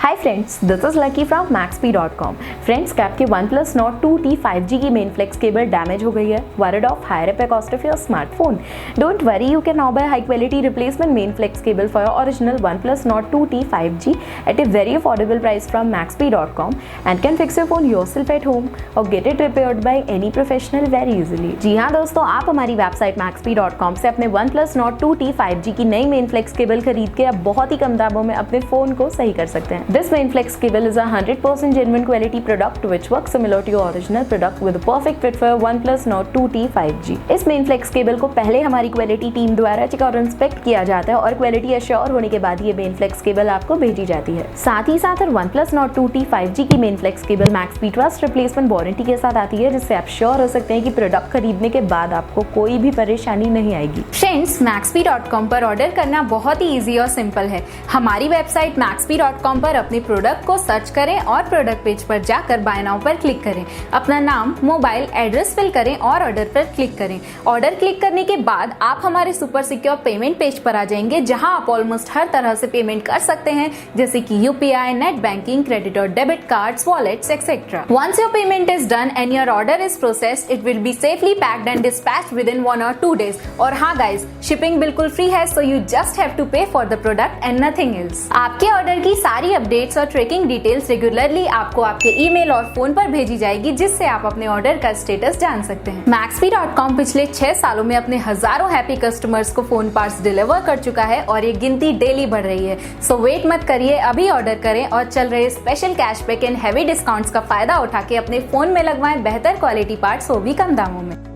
Hi friends, this is lucky from maxp.com। Friends, cap के OnePlus Nord 2T 5G की main flex cable damage हो गई है। Worried of higher repair cost of your smartphone? Don't worry, you can now buy high quality replacement main flex cable for your original OnePlus Nord 2T 5G at a very affordable price from maxp.com and can fix your phone yourself at home or get it repaired by any professional very easily। जी हाँ दोस्तों, आप हमारी website maxp.com से अपने OnePlus Nord 2T 5G की नई main flex cable खरीद के अब बहुत ही कम दामों में अपने फोन को सही कर सकते हैं। This main flex cable is a 100% genuine quality product which works similar to your original product with a perfect fit for your OnePlus Nord 2T 5G। इस मेन फ्लेक्स केबल को पहले हमारी क्वालिटी टीम द्वारा check और inspect किया जाता है और क्वालिटी एश्योर होने के बाद ये मेन फ्लेक्स केबल आपको भेजी जाती है। साथ ही साथ OnePlus Nord 2T 5G की main flex cable maxp trust replacement warranty के साथ आती है, जिससे आप श्योर हो सकते हैं कि प्रोडक्ट खरीदने के बाद आपको कोई भी परेशानी नहीं आएगी। फ्रेंड्स, maxp.com पर ऑर्डर करना बहुत ही इजी और सिंपल है। हमारी वेबसाइट maxp.com पर अपने प्रोडक्ट को सर्च करें और प्रोडक्ट पेज पर जाकर बाय नाउ पर क्लिक करें। अपना नाम, मोबाइल एड्रेस फिल करें और ऑर्डर पर क्लिक करें। ऑर्डर क्लिक करने के बाद आप हमारे सुपर सिक्योर पेमेंट पेज पर आ जाएंगे, जहां आप ऑलमोस्ट हर तरह से पेमेंट कर सकते हैं, जैसे कि यूपीआई, नेट बैंकिंग, क्रेडिट और debit cards, wallets etcetera. Once your payment is done and your order is processed, it will be safely packed and dispatched within 1 or 2 days। और हाँ गाइज, शिपिंग बिल्कुल free है, so you just have to pay for the product and nothing else. आपके order की सारी updates और tracking details regularly आपको आपके ईमेल और फोन पर भेजी जाएगी, जिससे आप अपने ऑर्डर का स्टेटस जान सकते हैं। maxp.com पिछले 6 सालों में अपने हजारों हैप्पी कस्टमर्स को फोन पार्ट्स डिलीवर कर चुका है और ये गिनती डेली बढ़ रही है। सो वेट मत करिए, अभी ऑर्डर करें और चल रहे special cashback and heavy discounts का फायदा उठा के अपने फोन में लगवाएं बेहतर क्वालिटी पार्ट्स, वो भी कम दामों में।